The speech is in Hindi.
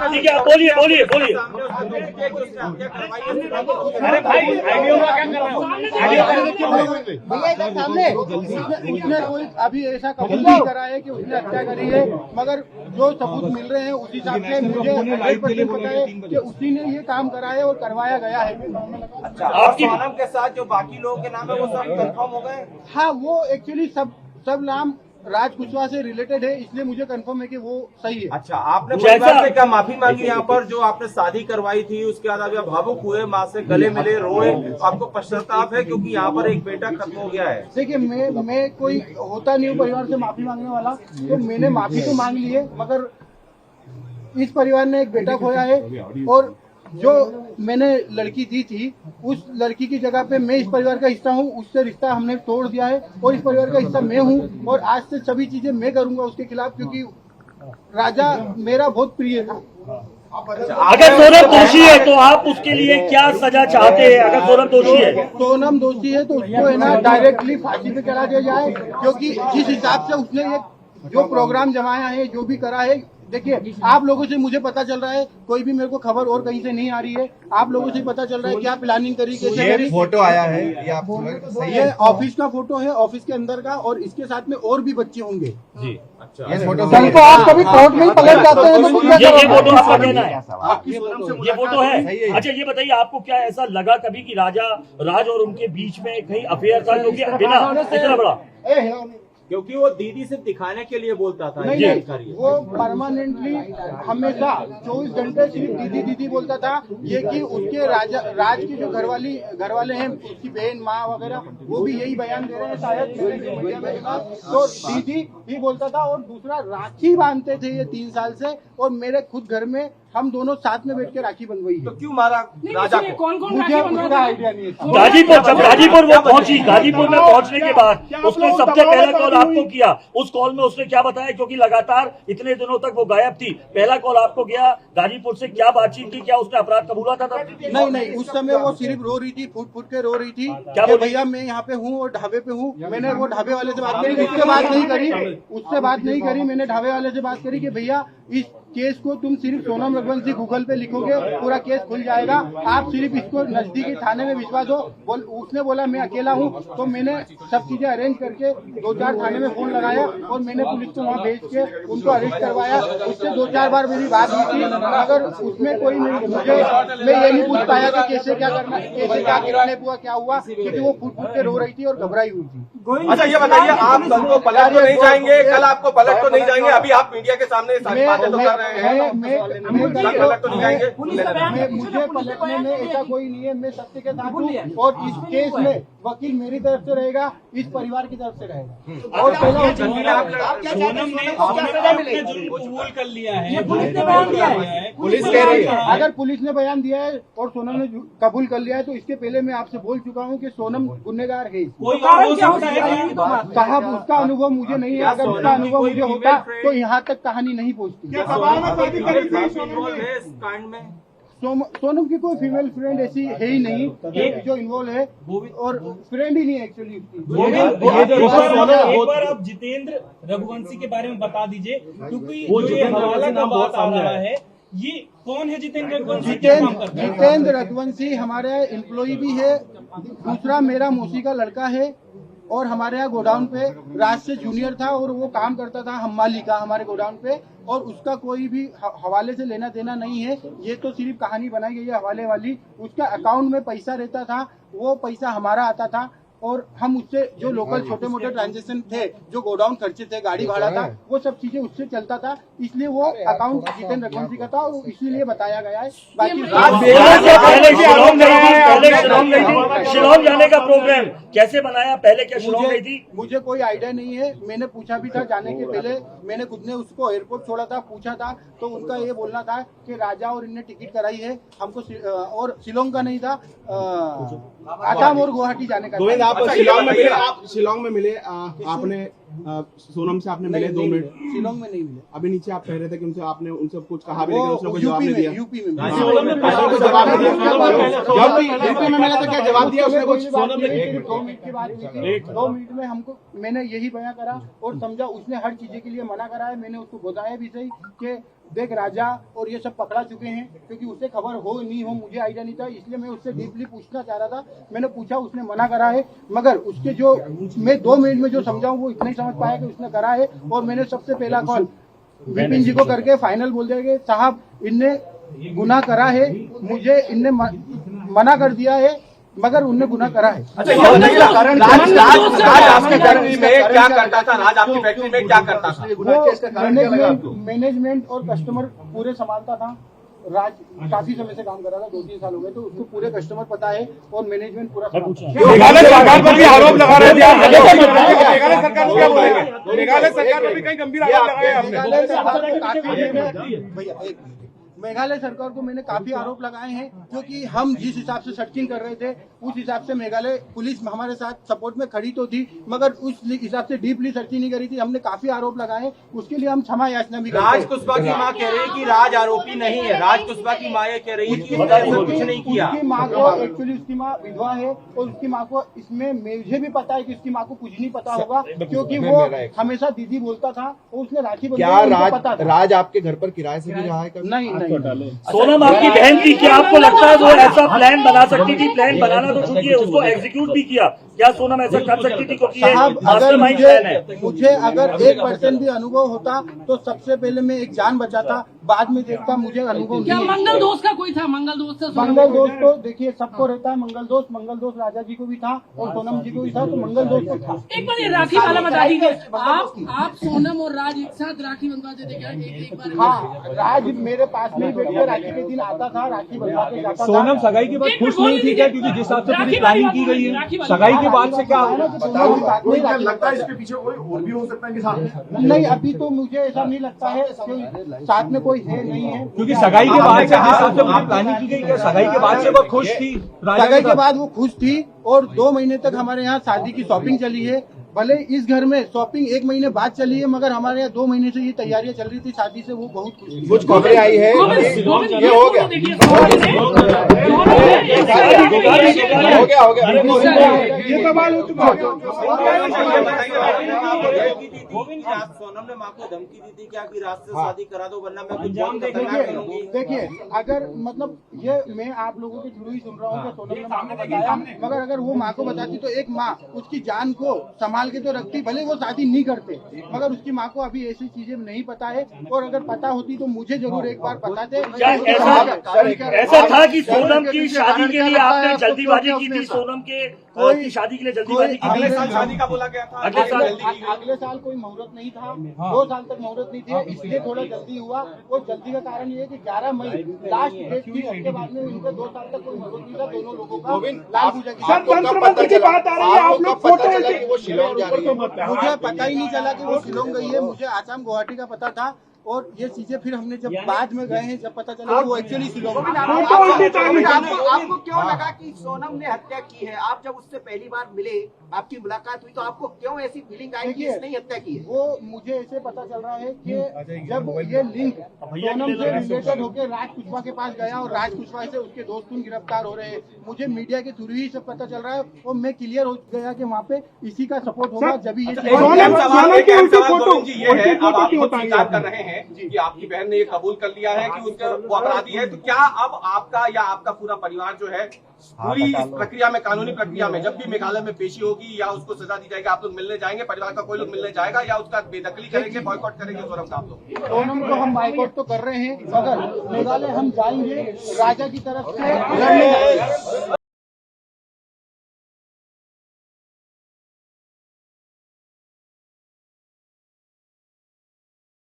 ठीक है, बोलिए बोलिए बोलिए। अरे भाई भैया सामने उसने कोई अभी ऐसा कबूल नहीं करा है कि उसने हत्या करी है, मगर जो सबूत मिल रहे हैं उस हिसाब से मुझे 100% पता है कि उसी ने ये काम करा है और करवाया गया है। अच्छा, आपकी नाम के साथ जो बाकी लोगों के नाम है वो सब कंफर्म हो गए? हाँ, वो एक्चुअली सब नाम राज कुशवाहा से रिलेटेड है, इसलिए मुझे कंफर्म है कि वो सही है। अच्छा, आपने परिवार से क्या माफी मांगी यहाँ पर जो आपने शादी करवाई थी, उसके बाद आप भावुक हुए, माँ से गले मिले, रोए, आपको पश्चाताप है क्योंकि यहाँ पर एक बेटा खत्म हो गया है? देखिए, मैं कोई होता नहीं हूँ परिवार से माफी मांगने वाला, तो मैंने माफी तो मांग ली है, मगर इस परिवार ने एक बेटा खोया है और जो मैंने लड़की दी थी उस लड़की की जगह पे मैं इस परिवार का हिस्सा हूँ, उससे रिश्ता हमने तोड़ दिया है और इस परिवार का हिस्सा मैं हूँ और आज से सभी चीजें मैं करूंगा उसके खिलाफ, क्योंकि राजा मेरा बहुत प्रिय था। अगर सोनम दोषी है तो आप उसके लिए क्या सजा चाहते हैं? अगर सोनम दोषी है तो उसको है ना डायरेक्टली फांसी पे चढ़ा दिया जाए, क्योंकि जिस हिसाब से उसने ये जो प्रोग्राम जमाया है, जो भी करा है, देखिए आप लोगों से मुझे पता चल रहा है, कोई भी मेरे को खबर और कहीं से नहीं आ रही है, आप लोगों से पता चल रहा है क्या प्लानिंग करी, कैसे ये फोटो आया है, ये ऑफिस का फोटो है, ऑफिस के अंदर का, और इसके साथ में और भी बच्चे होंगे जी। अच्छा, ये फोटो तो आप कभी कोर्ट में पलट जाते हैं तो ये फोटो आपका कहना है? ये फोटो है? अच्छा, ये बताइए आपको क्या ऐसा लगा कभी कि राज और उनके बीच में कहीं अफेयर था, क्योंकि बिना इतना बड़ा, क्योंकि वो दीदी से दिखाने के लिए बोलता था? नहीं, वो परमानेंटली हमेशा 24 घंटे सिर्फ दीदी दीदी बोलता था। ये कि उसके राज की जो घर वाले हैं, उसकी बहन माँ वगैरह, वो भी यही बयान दे रहे हैं शायद, तो दीदी ही बोलता था। और दूसरा, राखी बांधते थे ये 3 साल से, और मेरे खुद घर में हम दोनों साथ में बैठ के राखी बंधवाई है। तो क्यों मारा राजा को? मुझे उसका आइडिया नहीं है। गाजीपुर वो पहुंची, गाजीपुर में पहुंचने के बाद उसने सबसे पहला कॉल आपको किया। उस कॉल में उसने क्या बताया, क्योंकि लगातार इतने दिनों तक वो गायब थी? पहला कॉल आपको गया गाजीपुर से, क्या बातचीत की, क्या उसने अपराध कबूला था तब? नहीं, उस समय वो सिर्फ रो रही थी, फूट के रो रही थी, क्या भैया मैं यहाँ पे हूँ और ढाबे पे हूँ। मैंने वो ढाबे वाले से बात करी, उससे बात नहीं करी, मैंने ढाबे वाले से बात करी कि भैया इस केस को तुम सिर्फ सोनम रघुवंशी गूगल पे लिखोगे, पूरा केस खुल जाएगा, आप सिर्फ इसको नजदीकी थाने में विश्वास हो। उसने बोला मैं अकेला हूँ, तो मैंने सब चीजें अरेंज करके 2-4 थाने में फोन लगाया और मैंने पुलिस को वहाँ भेज के उनको अरेस्ट करवाया। उससे 2-4 बार मेरी बात हुई थी, मगर उसमें कोई मैं ये नहीं पूछ पाया कि कैसे क्या करना, कैसे क्या किडनैप हुआ, क्या हुआ, क्योंकि वो फूट के रो रही थी और घबराई हुई थी। अच्छा, ये बताइए, आप कल को पलट तो नहीं जाएंगे? कल आपको पलट तो नहीं जाएंगे? अभी आप मीडिया के सामने सारी बातें तो कर रहे हैं, मुझे पलटने में ऐसा कोई नहीं है। मैं सत्य के साथ हूँ और इस केस में वकील मेरी तरफ से रहेगा, इस परिवार की तरफ से रहेगा। और सोनम ने कबूल कर लिया है, पुलिस कह रही है। अगर पुलिस ने बयान दिया है और सोनम ने कबूल कर लिया है, तो इसके पहले मैं आपसे बोल चुका हूँ कि सोनम गुनहगार है। साहब, उसका अनुभव मुझे नहीं है, अगर उसका अनुभव मुझे होता तो यहाँ तक कहानी नहीं पहुँचती। सोनम की कोई फीमेल फ्रेंड ऐसी है ही नहीं जो इन्वॉल्व है, और फ्रेंड ही नहीं है एक्चुअली एक बार आप जितेंद्र रघुवंशी के बारे में बता दीजिए, क्योंकि ये हवाला का बात आ रहा है, ये कौन है जितेंद्र रघुवंशी? जितेंद्र रघुवंशी हमारे एम्प्लॉय भी है, दूसरा मेरा मौसी का लड़का है, और हमारे यहाँ गोडाउन पे राज से जूनियर था और वो काम करता था हम्माली का हमारे गोडाउन पे, और उसका कोई भी हवाले से लेना देना नहीं है। ये तो सिर्फ कहानी बनाई गई है हवाले वाली। उसका अकाउंट में पैसा रहता था, वो पैसा हमारा आता था, और हम उससे जो लोकल छोटे मोटे ट्रांजेक्शन थे, जो गोडाउन खर्चे थे, गाड़ी भाड़ा था, वो सब चीजें उससे चलता था, इसलिए वो अकाउंट जितेंद्र रघुवंशी का था, और इसीलिए बताया गया है। बाकी शिलोंग जाने का प्रोग्राम कैसे बनाया, पहले क्या शिलोंग गई थी? मुझे कोई आइडिया नहीं है, मैंने पूछा भी था जाने के पहले, मैंने खुद ने उसको एयरपोर्ट छोड़ा था, पूछा था, तो उनका ये बोलना था कि राजा और इनने टिकट कराई है हमको, और शिलोंग का नहीं था, आसाम और गुवाहाटी जाने का। गोविंद, आप शिलोंग में मिले, आप शिलोंग में मिले, आपने सोनम से आपने मिले 2 मिनट? शिलोंग में नहीं मिले। अभी नीचे आप कह रहे थे कि उनसे आपने उनसे कुछ कहा भी, लेकिन उसने कोई जवाब नहीं दिया। यूपी में मिला तो क्या जवाब दिया उसने कुछ? 2 मिनट की बात की, 2 मिनट में हमको मैंने यही बयां करा और समझा। उसने हर चीजें के लिए मना करा है। मैंने उसको बताया भी सही कि देख राजा और ये सब पकड़ा चुके हैं, क्योंकि उससे खबर हो नहीं हो मुझे आइडिया नहीं था, इसलिए मैं उससे डीपली पूछना चाह रहा था। मैंने पूछा, उसने मना करा है, मगर उसके जो मैं 2 मिनट में जो समझाऊं वो इतना ही समझ पाया कि उसने करा है। और मैंने सबसे पहला कॉल विपिन जी को करके फाइनल बोल दिया कि साहब इनने गुनाह करा है, मुझे इनने मना कर दिया है, मगर उनने गुनाह करा है। राज आपकी फैक्ट्री में क्या करता था? राज आपकी फैक्ट्री में क्या करता था? मैनेजमेंट और कस्टमर पूरे संभालता था। राज काफी समय से काम कर रहा था, 2-3 साल हो गए, तो उसको पूरे कस्टमर पता है और मैनेजमेंट पूरा मेघालय सरकार पर भी आरोप लगा रहे थे। मेघालय सरकार क्या बोलेंगे? मेघालय सरकार पर भी कई गंभीर आरोप लगाए आपने। मेघालय सरकार को मैंने काफी आरोप लगाए हैं, क्योंकि हम जिस हिसाब से सर्चिंग कर रहे थे उस हिसाब से मेघालय पुलिस हमारे साथ सपोर्ट में खड़ी तो थी, मगर उस हिसाब से डीपली सर्चिंग नहीं करी थी। हमने काफी आरोप लगाए, उसके लिए हम क्षमा याचना भी करते हैं। राज कुशवाहा की मां कह रही है कि राज आरोपी नहीं है। राज कुशवाहा की मां ये कह रही है कि उसने ऐसा कुछ नहीं किया। उसकी माँ को एक्चुअली उसकी माँ विधवा है और उसकी माँ को इसमें मुझे भी पता है कि उसकी माँ को कुछ नहीं पता होगा, क्योंकि वो हमेशा दीदी बोलता था और उसने राखी क्या राज आपके घर पर किराए से भी रहा है? नहीं। सोनम आपकी बहन थी, क्या आपको लगता है वो ऐसा प्लान बना सकती थी? प्लान बनाना तो छूटिए, उसको एग्जीक्यूट भी किया। क्या सोनम ऐसा कर सकती थी? क्योंकि ये मास्टरमाइंड प्लान है। मुझे अगर 1% भी अनुभव होता तो सबसे पहले मैं एक जान बचाता, बाद में देखता। मुझे अनुभव क्या नहीं। मंगल दोस्त का कोई था? मंगल दोस्त था? मंगल दोस्त तो देखिए सबको रहता है। मंगल दोस्त राजा जी को भी था और सोनम जी को भी था, तो मंगल दोस्त को था। एक बार ये राखी वाला बता दीजिए, आप सोनम और राज एक साथ राखी बंधवाते थे क्या? एक बार। हाँ, राज मेरे पास में बैठ के राखी के दिन आता था, राखी बंधवा के जाता था। सोनम सगाई के बाद खुश नहीं थी क्या? क्योंकि जिस हिसाब से पूरी प्लानिंग की गई है, सगाई के बाद से क्या लगता है इसके पीछे कोई और भी हो सकता है कि साथ? नहीं, अभी तो मुझे ऐसा नहीं लगता है, साथ में कोई है नहीं है, क्योंकि सगाई के बाद से जिस हिसाब से पूरी प्लानिंग की गई, क्या सगाई के बाद से वो खुश थी? सगाई के बाद वो खुश थी और 2 महीने तक हमारे यहाँ शादी की शॉपिंग चली है। भले इस घर में शॉपिंग 1 महीने बाद चली है, मगर हमारे यहाँ 2 महीने से ये तैयारियां चल रही थी शादी से। वो बहुत खुश थी। कुछ खबरें आई है, ये हो गया, हो गया। ये सवाल हो चुका है। सोनम ने मां को धमकी दी थी क्या कि राज से शादी करा दो वरना मैं कुछ बहुत खतरनाक करूंगी? देखिए, अगर मतलब ये मैं आप लोगों के थ्रू ही सुन रहा हूँ कि सोनम ने मां को बताया, मगर अगर वो मां को बताती तो एक माँ उसकी जान को संभाल के तो रखती। भले वो शादी नहीं करते, मगर उसकी माँ को अभी ऐसी चीजें नहीं पता है, और अगर पता होती तो मुझे जरूर एक बार बताते। ऐसा था कि सोनम की शादी के लिए आपने जल्दीबाजी की थी? सोनम की शादी के लिए जल्दीबाजी की थी? अगले साल शादी का बोला गया था। अगले साल कोई मुहूर्त नहीं था, 2 साल तक मुहूर्त नहीं थे, इसलिए थोड़ा जल्दी हुआ। और जल्दी का कारण ये है कि 11 मई लास्ट डेट थी, उसके बाद में उनका 2 साल तक कोई मुहूर्त नहीं था दोनों लोगों का। लाल पूजा की बात आ रही है, आप लोग फोटो मुझे पता ही नहीं चला कि वो शिलोंग गई है। मुझे आसाम गुवाहाटी का पता था, और ये चीजें फिर हमने जब बाद में गए हैं, जब पता चला वो एक्चुअली शिलोंग। आपको क्यों लगा कि सोनम ने हत्या की है? आप जब उससे पहली बार मिले, आपकी मुलाकात हुई, तो आपको क्यों ऐसी फीलिंग आई कि इसने हत्या की है? वो मुझे ऐसे पता चल रहा है कि जब ये लिंक सोनम से रिलेटेड होकर राज कुशवाहा के पास गया और राज कुशवाहा से उसके दोस्त गिरफ्तार हो रहे हैं, मुझे मीडिया के थ्रू ही सब पता चल रहा है, और मैं क्लियर हो गया कि वहाँ पे इसी का सपोर्ट होगा। जब ये कर रहे हैं कि आपकी बहन ने ये कबूल कर लिया है कि उसका वो अपराधी है, तो क्या अब आपका या आपका पूरा परिवार जो है पूरी इस प्रक्रिया में, कानूनी प्रक्रिया में, जब भी मेघालय में पेशी होगी या उसको सजा दी जाएगी, आप लोग मिलने जाएंगे? परिवार का कोई लोग मिलने जाएगा या उसका बेदखली करेंगे, बॉयकॉट करेंगे? सोनम का आप लोग? सोनम को हम बॉयकॉट तो कर रहे हैं, मगर मेघालय हम जाएंगे, राजा की तरफ से लड़ने जाएंगे।